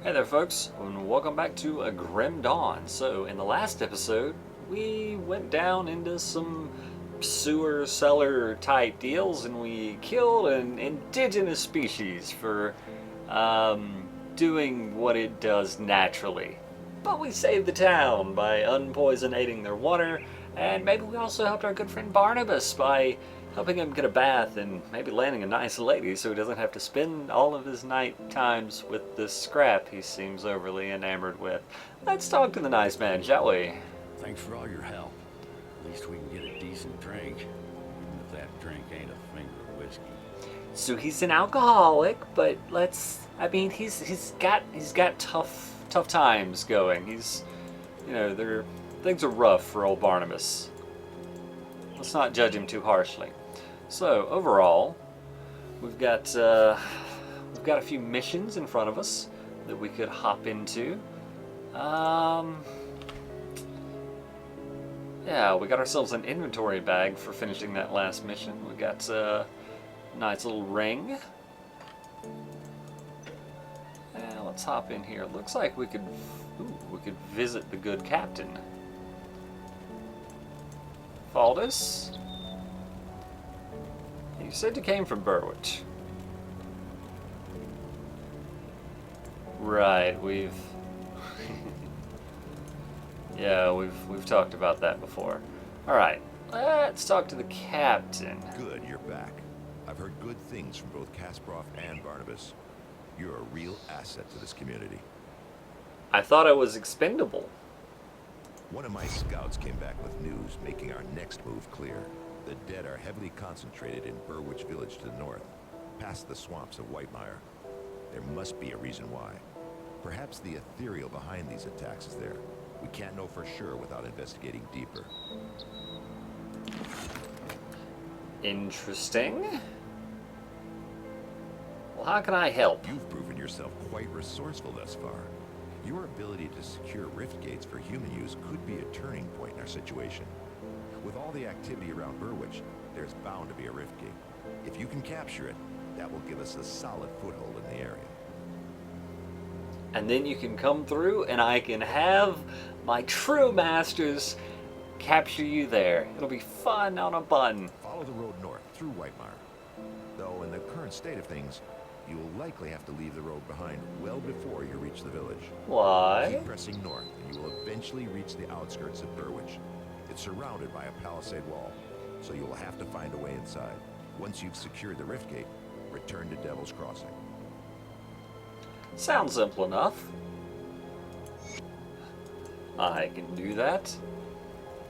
Hey there folks, and welcome back to A Grim Dawn. So, in the last episode, we went down into some sewer cellar type deals and we killed an indigenous species for doing what it does naturally. But we saved the town by unpoisonating their water, and maybe we also helped our good friend Barnabas by helping him get a bath and maybe landing a nice lady so he doesn't have to spend all of his night times with this scrap he seems overly enamored with. Let's talk to the nice man, shall we? Thanks for all your help. At least we can get a decent drink, even if that drink ain't a finger of whiskey. So he's an alcoholic, but he's got tough times going. Things are rough for old Barnabas. Let's not judge him too harshly. So overall, we've got a few missions in front of us that we could hop into. Yeah, we got ourselves an inventory bag for finishing that last mission. We got a nice little ring. Yeah, let's hop in here. Looks like we could visit the good captain. Faldus? You said you came from Burwich. Right, we've talked about that before. Alright, let's talk to the captain. Good, you're back. I've heard good things from both Kasparov and Barnabas. You're a real asset to this community. I thought I was expendable. One of my scouts came back with news making our next move clear. The dead are heavily concentrated in Burwich Village to the north, past the swamps of Whitemire. There must be a reason why. Perhaps the ethereal behind these attacks is there. We can't know for sure without investigating deeper. Interesting. Well, how can I help? You've proven yourself quite resourceful thus far. Your ability to secure rift gates for human use could be a turning point in our situation. With all the activity around Burwich, there's bound to be a rift gate. If you can capture it, that will give us a solid foothold in the area. And then you can come through and I can have my true masters capture you there. It'll be fun on a bun. Follow the road north through Whitemire. Though in the current state of things, you will likely have to leave the road behind well before you reach the village. Why? Keep pressing north and you will eventually reach the outskirts of Burwich. It's surrounded by a palisade wall, so you will have to find a way inside. Once you've secured the rift gate, return to Devil's Crossing. Sounds simple enough. I can do that.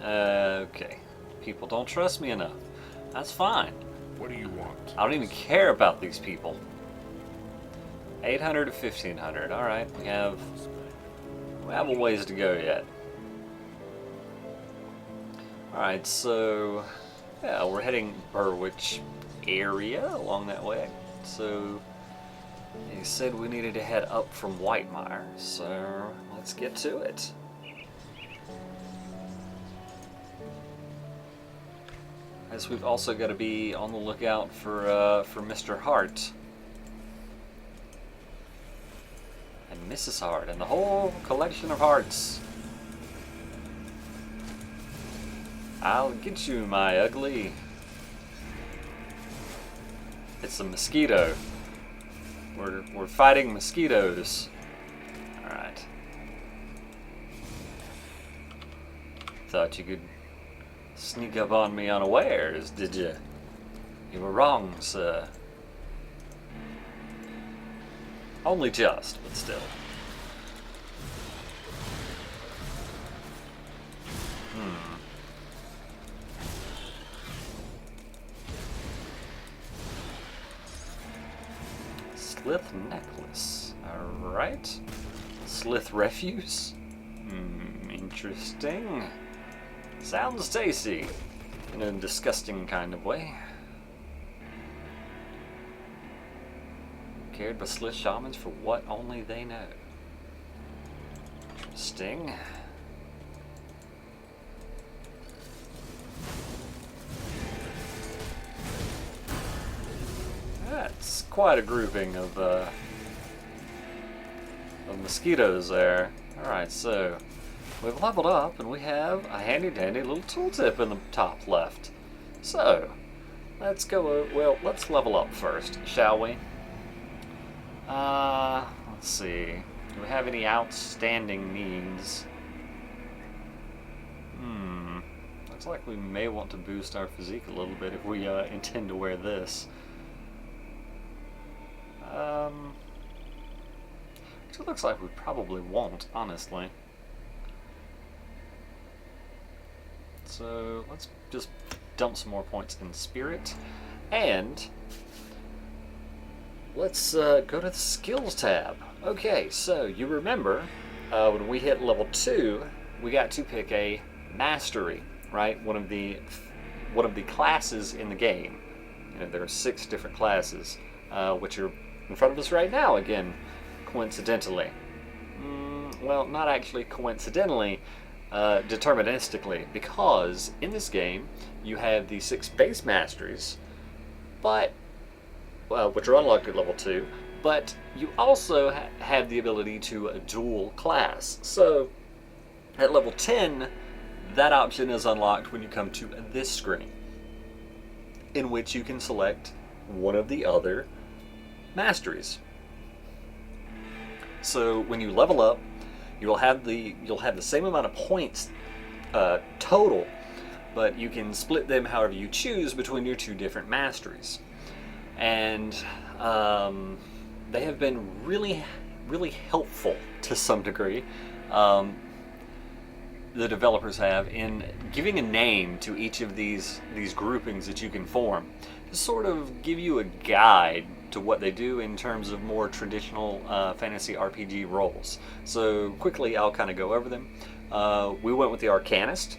Okay. People don't trust me enough. That's fine. What do you want? I don't even care about these people. 800 to 1500. Alright, we have a ways to go yet. Alright, so yeah, we're heading Burwich area along that way. So he said we needed to head up from Whitemire, so let's get to it. I guess we've also got to be on the lookout for Mr. Hart and Mrs. Hart and the whole collection of hearts. I'll get you, my ugly. It's a mosquito. We're fighting mosquitoes. Alright. Thought you could sneak up on me unawares, did you? You were wrong, sir. Only just, but still. Slith necklace. Alright. Slith refuse. Interesting. Sounds tasty. In a disgusting kind of way. Carried by Slith shamans for what only they know. Interesting. That's quite a grouping of of mosquitoes there. Alright, so we've leveled up and we have a handy dandy little tooltip in the top left. So, let's go, well, let's level up first, shall we? Let's see. Do we have any outstanding needs? Looks like we may want to boost our physique a little bit if we intend to wear this. It looks like we probably won't, honestly. So let's just dump some more points in spirit, and let's go to the skills tab. Okay, so you remember when we hit level 2, we got to pick a mastery, right? One of the classes in the game. You know, there are 6 different classes, which are in front of us right now. Again, coincidentally. Well, not actually coincidentally, deterministically, because in this game you have the 6 base masteries, but which are unlocked at level 2, but you also have the ability to dual class. So at level 10, that option is unlocked when you come to this screen, in which you can select one of the other masteries. So when you level up, you'll have the same amount of points total, but you can split them however you choose between your 2 different masteries. And they have been really, really helpful to some degree. The developers have in giving a name to each of these groupings that you can form, to sort of give you a guide to what they do in terms of more traditional fantasy RPG roles. So quickly, I'll kind of go over them. We went with the Arcanist.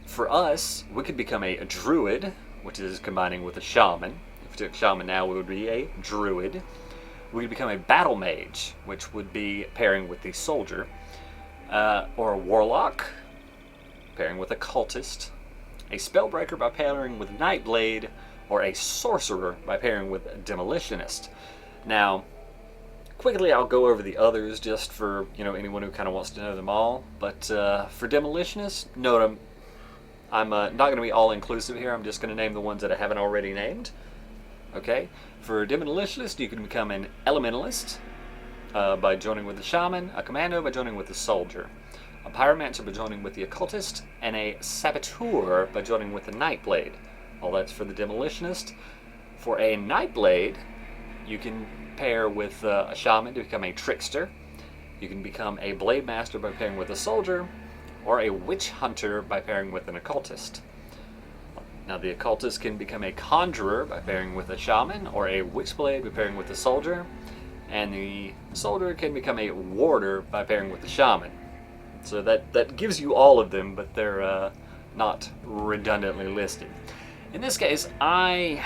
For us, we could become a druid, which is combining with a shaman. If we took shaman now, we would be a druid. We could become a battle mage, which would be pairing with the soldier. Or a warlock, pairing with a cultist. A spellbreaker by pairing with Nightblade, or a sorcerer by pairing with a demolitionist. Now, quickly I'll go over the others just for anyone who kind of wants to know them all. But for demolitionist, note I'm not going to be all inclusive here. I'm just going to name the ones that I haven't already named. Okay, for demolitionist, you can become an elementalist by joining with the shaman, a commando by joining with the soldier, a pyromancer by joining with the occultist, and a saboteur by joining with the Nightblade. All that's for the demolitionist. For a Nightblade, you can pair with a shaman to become a trickster. You can become a blade master by pairing with a soldier, or a witch hunter by pairing with an occultist. Now the occultist can become a conjurer by pairing with a shaman, or a witchblade by pairing with a soldier, and the soldier can become a warder by pairing with the shaman. So that gives you all of them, but they're not redundantly listed. In this case, I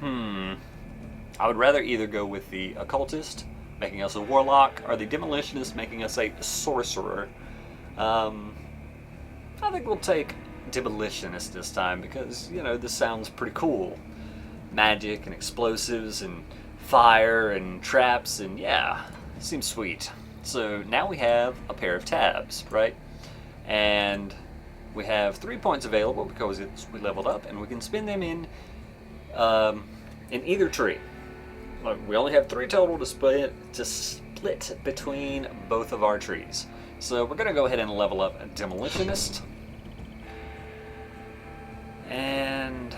would rather either go with the occultist, making us a warlock, or the demolitionist, making us a sorcerer. I think we'll take demolitionist this time because, this sounds pretty cool. Magic and explosives and fire and traps, and yeah, seems sweet. So now we have a pair of tabs, right? And we have 3 points available because we leveled up, and we can spend them in either tree. We only have 3 total to split between both of our trees. So we're going to go ahead and level up a demolitionist. And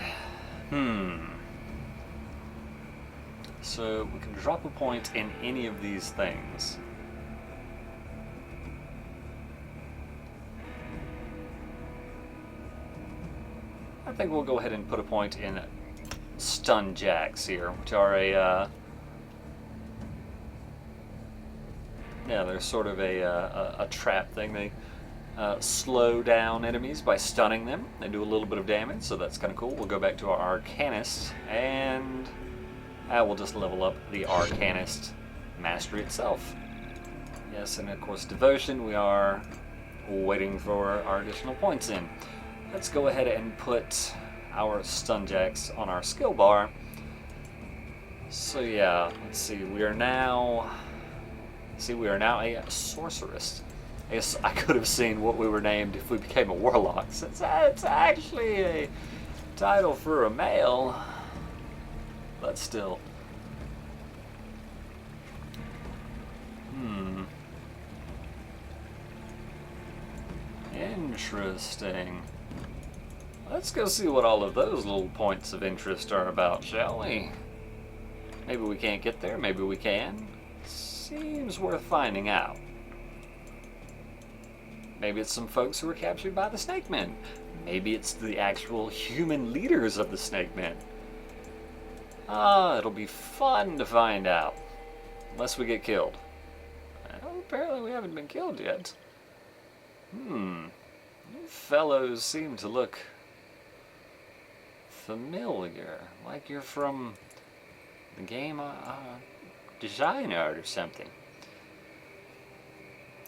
so we can drop a point in any of these things. I think we'll go ahead and put a point in stun jacks here, which are they're sort of a trap thing. They slow down enemies by stunning them. They do a little bit of damage, so that's kind of cool. We'll go back to our Arcanist, and we'll just level up the Arcanist mastery itself. Yes, and of course Devotion, we are waiting for our additional points in. Let's go ahead and put our stun jacks on our skill bar. So yeah, let's see, we are now See, we are now a sorceress. I guess I could have seen what we were named if we became a warlock, since it's actually a title for a male. But still. Interesting. Let's go see what all of those little points of interest are about, shall we? Maybe we can't get there, maybe we can. Seems worth finding out. Maybe it's some folks who were captured by the Snake Men. Maybe it's the actual human leaders of the Snake Men. It'll be fun to find out. Unless we get killed. Well, apparently we haven't been killed yet. You fellows seem to look familiar. Like you're from the game Design Art or something.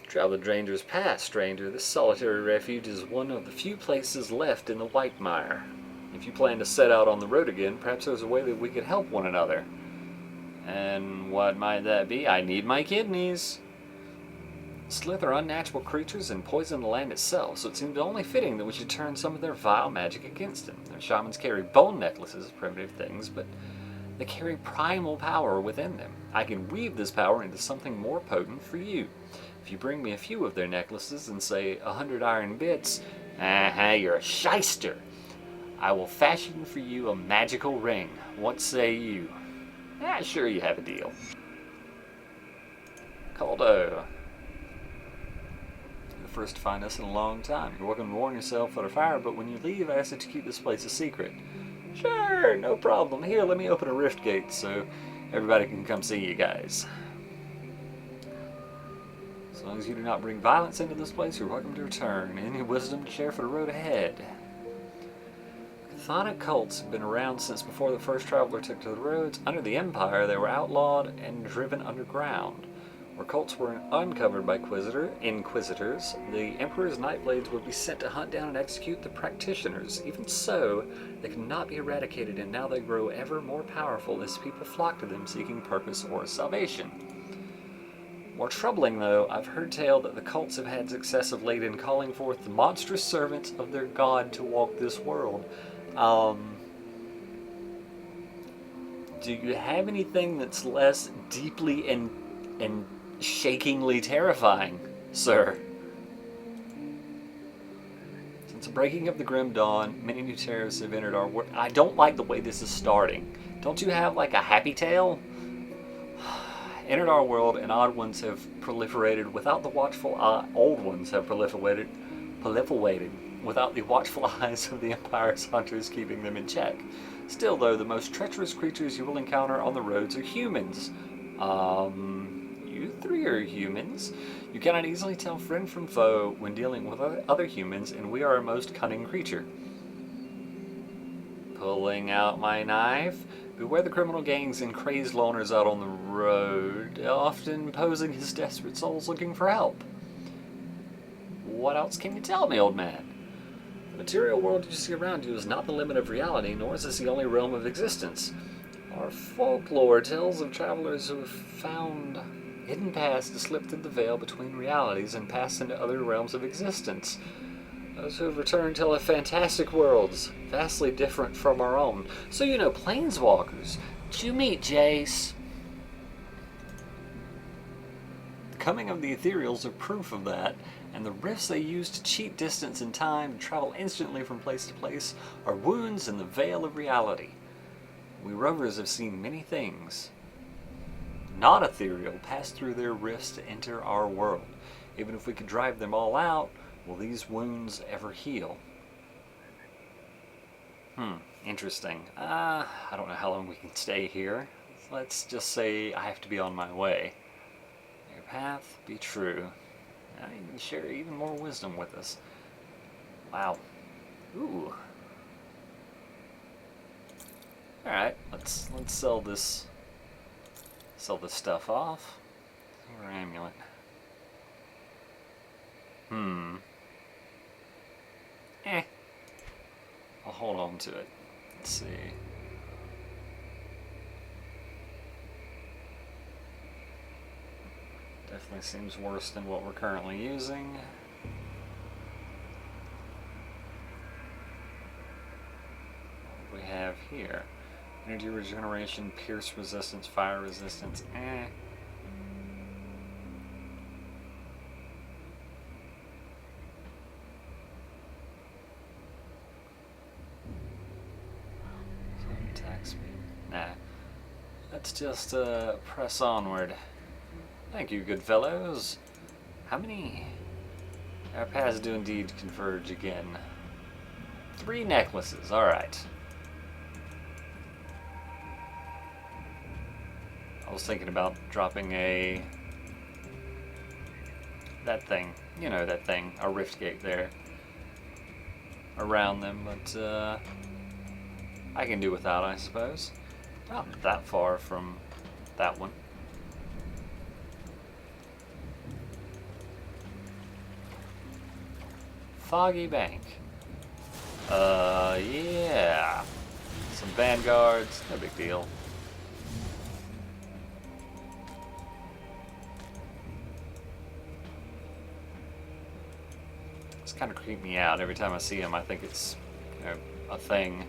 Travel the Ranger's Pass, stranger. This solitary refuge is one of the few places left in the Whitemire. If you plan to set out on the road again, perhaps there's a way that we could help one another. And what might that be? I need my kidneys. Slith are unnatural creatures and poison the land itself, so it seems only fitting that we should turn some of their vile magic against them. Their shamans carry bone necklaces, primitive things, but they carry primal power within them. I can weave this power into something more potent for you. If you bring me a few of their necklaces and say 100 iron bits, you're a shyster. I will fashion for you a magical ring. What say you? Sure, you have a deal. Caldo. You're the first to find us in a long time. You're welcome to warn yourself at a fire, but when you leave, I ask that you keep this place a secret. Sure, no problem. Here, let me open a rift gate so everybody can come see you guys. As long as you do not bring violence into this place, you're welcome to return. Any wisdom to share for the road ahead? Chthonic cults have been around since before the first traveler took to the roads. Under the Empire, they were outlawed and driven underground. Where cults were uncovered by inquisitors, the Emperor's Nightblades would be sent to hunt down and execute the practitioners. Even so, they could not be eradicated, and now they grow ever more powerful as people flock to them seeking purpose or salvation. More troubling, though, I've heard tale that the cults have had success of late in calling forth the monstrous servants of their god to walk this world. Do you have anything that's less deeply and shakingly terrifying, sir? Since the breaking of the Grim Dawn, many new terrors have entered our world. I don't like the way this is starting. Don't you have like a happy tale? Entered our world, and odd ones have proliferated without the watchful old ones have proliferated without the watchful eyes of the Empire's hunters keeping them in check. Still, though, the most treacherous creatures you will encounter on the roads are humans. You three are humans. You cannot easily tell friend from foe when dealing with other humans, and we are a most cunning creature. Pulling out my knife. Beware the criminal gangs and crazed loners out on the road, often posing as desperate souls looking for help. What else can you tell me, old man? The material world you see around you is not the limit of reality, nor is this the only realm of existence. Our folklore tells of travelers who have found hidden paths to slip through the veil between realities and pass into other realms of existence. Those who have returned tell of fantastic worlds, vastly different from our own. So you know planeswalkers. Did you meet Jace? The coming of the ethereals are proof of that, and the rifts they use to cheat distance and time to travel instantly from place to place are wounds in the veil of reality. We rovers have seen many things, not ethereal, pass through their rifts to enter our world. Even if we could drive them all out, will these wounds ever heal? Interesting. I don't know how long we can stay here. Let's just say I have to be on my way. Your path be true. Now you can share even more wisdom with us. Wow. Ooh. Alright, let's sell this stuff off. Silver amulet. I'll hold on to it. Let's see. Definitely seems worse than what we're currently using. What do we have here? Energy regeneration, pierce resistance, fire resistance, Attack speed. Nah. Let's just press onward. Thank you, good fellows. How many? Our paths do indeed converge again. 3 necklaces, alright. I was thinking about dropping that thing, you know, that thing, a rift gate there around them, but I can do without, I suppose. Not that far from that one. Foggy Bank. Yeah. Some vanguards, no big deal. It's kind of creep me out. Every time I see him, I think it's, you know, a thing.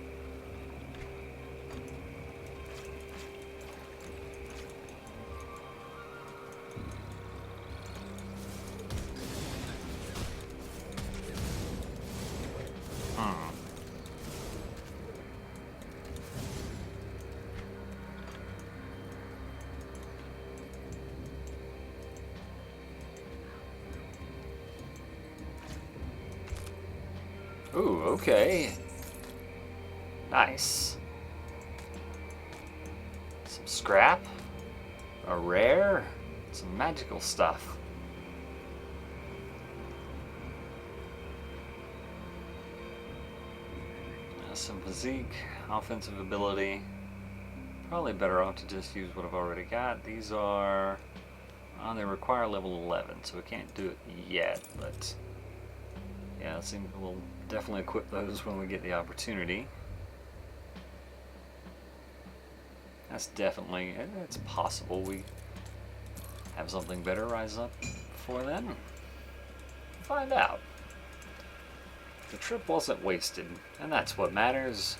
Ooh, okay. Nice. Some scrap. A rare. Some magical stuff. Some physique, offensive ability. Probably better off to just use what I've already got. These are... they require level 11, so we can't do it yet, but... yeah, it seems we'll definitely equip those when we get the opportunity. That's definitely, it's possible we have something better rise up before then. Find out. The trip wasn't wasted, and that's what matters.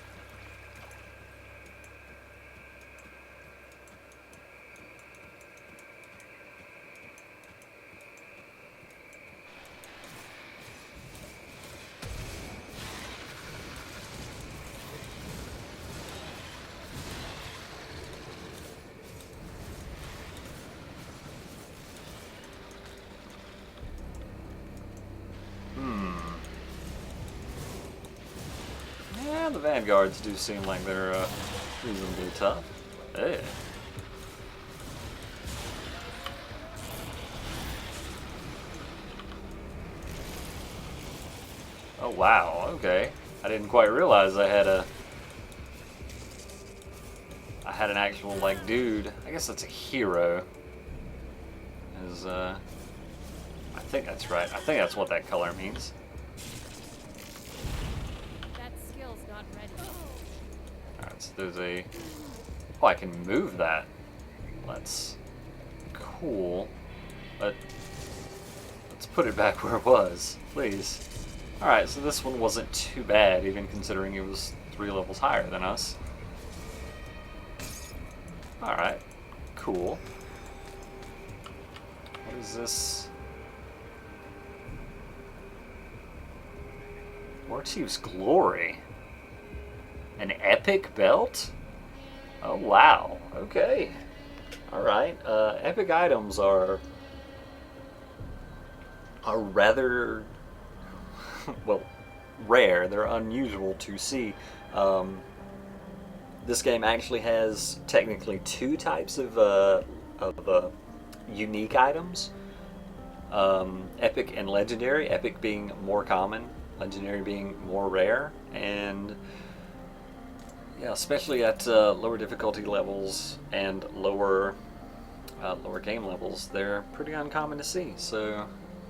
The vanguards do seem like they're reasonably tough. Hey. Oh wow, okay. I didn't quite realize I had an actual like dude. I guess that's a hero. I think that's right. I think that's what that color means. There's a... oh, I can move that. That's cool. But let's put it back where it was, please. Alright, so this one wasn't too bad, even considering it was 3 levels higher than us. Alright, cool. What is this? Warchief's Glory. An epic belt? Oh wow, okay. Alright, epic items are rather, well, rare. They're unusual to see. This game actually has technically 2 types of unique items. Epic and legendary. Epic being more common, legendary being more rare, and yeah, especially at lower difficulty levels and lower game levels, they're pretty uncommon to see. So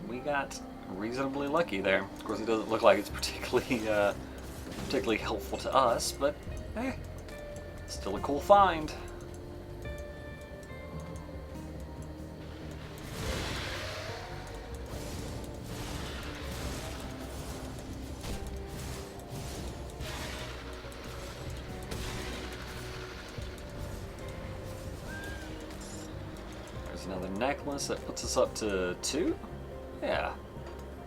we got reasonably lucky there. Of course, it doesn't look like it's particularly helpful to us, but still a cool find. There's another necklace that puts us up to 2. Yeah.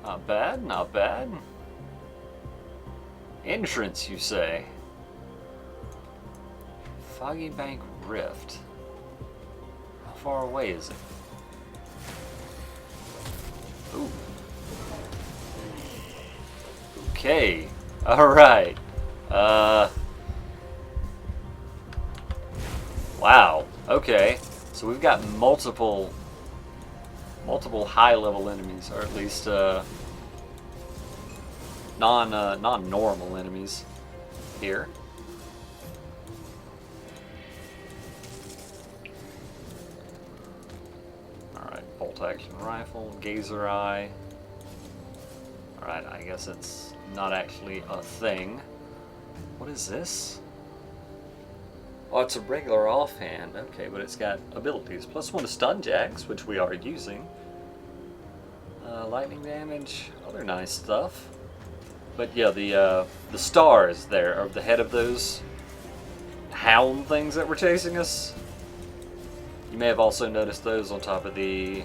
Not bad, not bad. Entrance, you say? Foggy Bank Rift. How far away is it? Ooh. Okay. Alright. Wow. Okay. So we've got multiple high-level enemies, or at least non-normal enemies here. All right, bolt-action rifle, gazer eye. All right, I guess it's not actually a thing. What is this? Oh, it's a regular offhand. Okay, but it's got abilities. +1 to stun jacks, which we are using. Lightning damage, other nice stuff. But yeah, the stars there are the head of those hound things that were chasing us. You may have also noticed those on top of the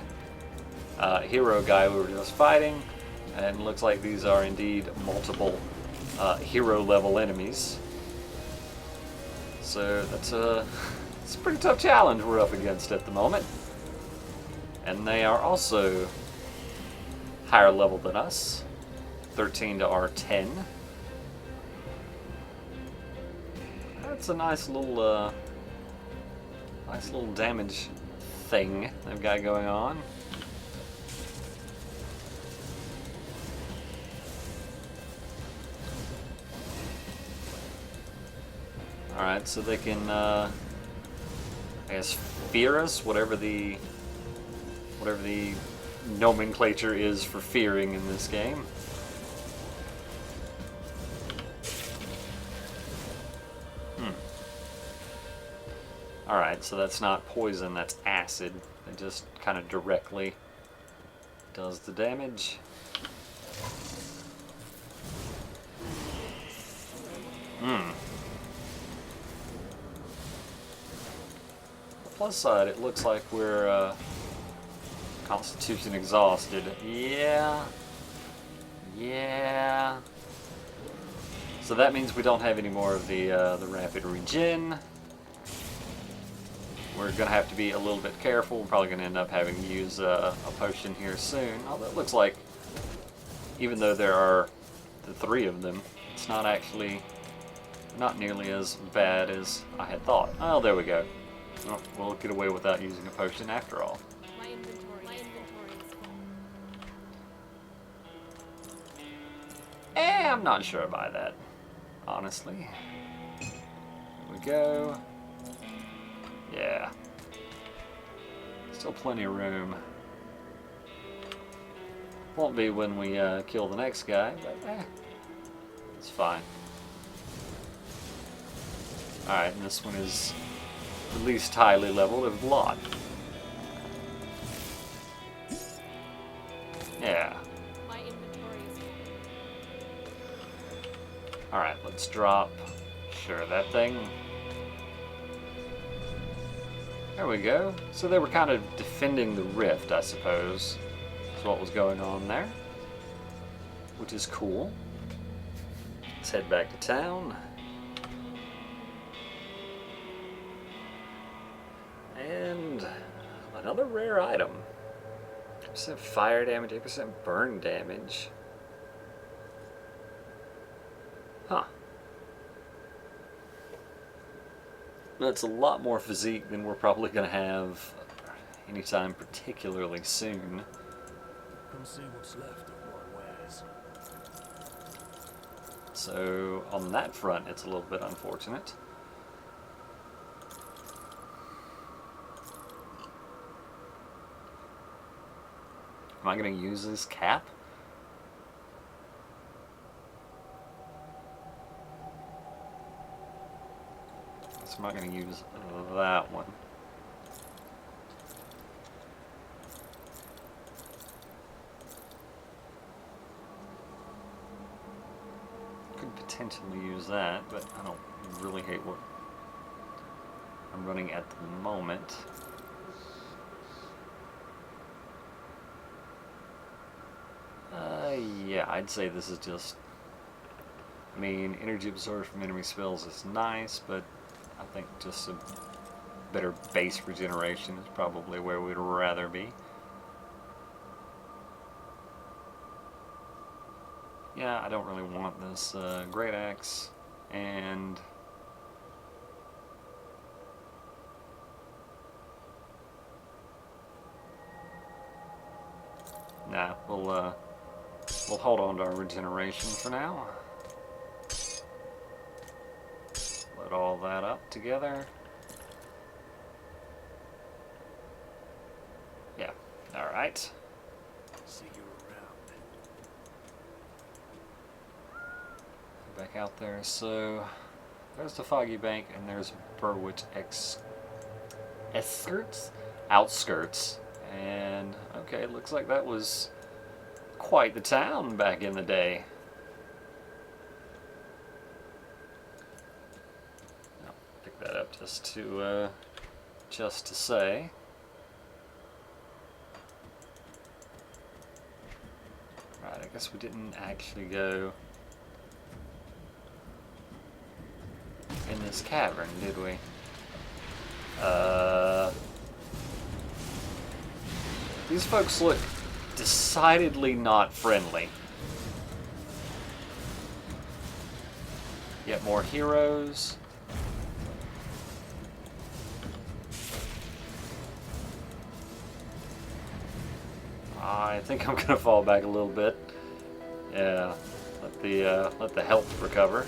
hero guy we were just fighting. And it looks like these are indeed multiple hero level enemies. So it's a pretty tough challenge we're up against at the moment. And they are also higher level than us. 13 to R10. That's a nice little damage thing they've got going on. Alright, so they can, I guess, fear us, whatever the nomenclature is for fearing in this game. Alright, so that's not poison, that's acid. It just kind of directly does the damage. Plus side, it looks like we're Constitution exhausted. Yeah. So that means we don't have any more of the rapid regen. We're gonna have to be a little bit careful. We're probably gonna end up having to use a potion here soon. Although it looks like, even though there are the 3 of them, it's not nearly as bad as I had thought. Oh, there we go. Well, we'll get away without using a potion after all. My inventory is full. I'm not sure about that, honestly. Here we go. Yeah. Still plenty of room. Won't be when we kill the next guy, but it's fine. Alright, and this one is the least highly leveled of lot. Yeah. My inventory is full. Alright, let's drop. Sure, that thing. There we go. So they were kind of defending the rift, I suppose. That's what was going on there. Which is cool. Let's head back to town. And another rare item. 8% fire damage, 8% burn damage. Huh. That's a lot more physique than we're probably going to have anytime particularly soon. Come see what's left of my wares. So on that front, it's a little bit unfortunate. Am I going to use this cap? I'm not going to use that one. Could potentially use that, but I don't really hate what I'm running at the moment. Yeah, I'd say this is just... I mean, energy absorbed from enemy spells is nice, but I think just a better base regeneration is probably where we'd rather be. Yeah, I don't really want this Great Axe, and... Nah, we'll hold on to our regeneration for now. Load all that up together. Yeah, alright. See you around. Back out there, so there's the Foggy Bank and there's Burwich outskirts. And okay, looks like that was quite the town back in the day. I'll pick that up just to say. Right, I guess we didn't actually go in this cavern, did we? These folks look decidedly not friendly. Yet more heroes. I think I'm gonna fall back a little bit. Yeah, let the health recover.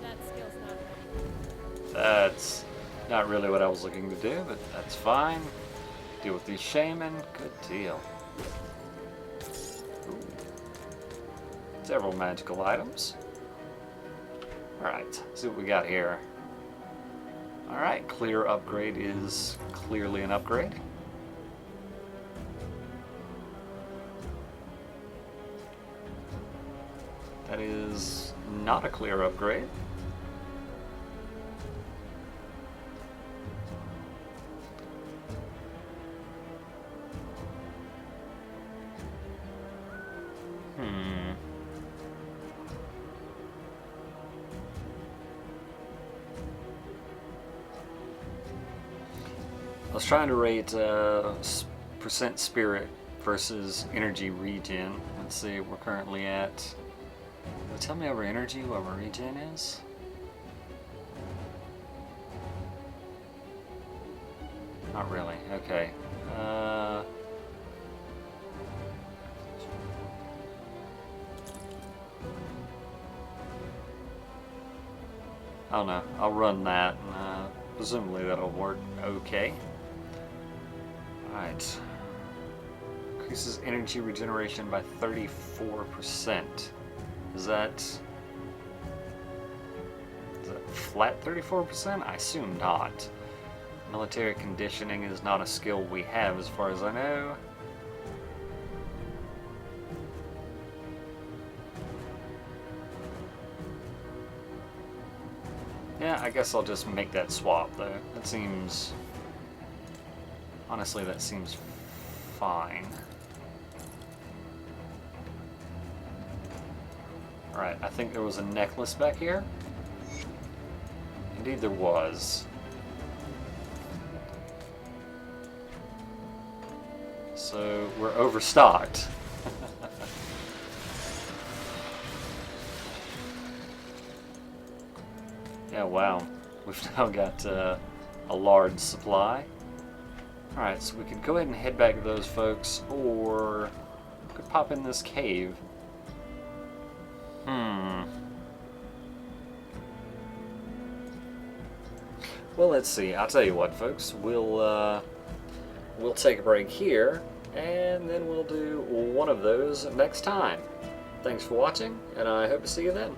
That skill's not ready. That's not really what I was looking to do, but that's fine. Deal with these shaman. Good deal. Ooh. Several magical items. Alright, see what we got here. Alright, clear upgrade is clearly an upgrade. That is not a clear upgrade. I was trying to rate percent spirit versus energy regen. Let's see what we're currently at. Tell me our energy, what our regen is. Not really. Okay. I don't know. I'll run that, and presumably that'll work okay. Alright. Increases energy regeneration by 34%. Is that flat 34%? I assume not. Military conditioning is not a skill we have as far as I know. Yeah, I guess I'll just make that swap though. That seems... Honestly, that seems fine. Alright, I think there was a necklace back here. Indeed there was. So, we're overstocked. Yeah, wow. We've now got a large supply. Alright, so we could go ahead and head back to those folks, or we could pop in this cave. Well, let's see. I'll tell you what, folks. We'll take a break here, and then we'll do one of those next time. Thanks for watching, and I hope to see you then.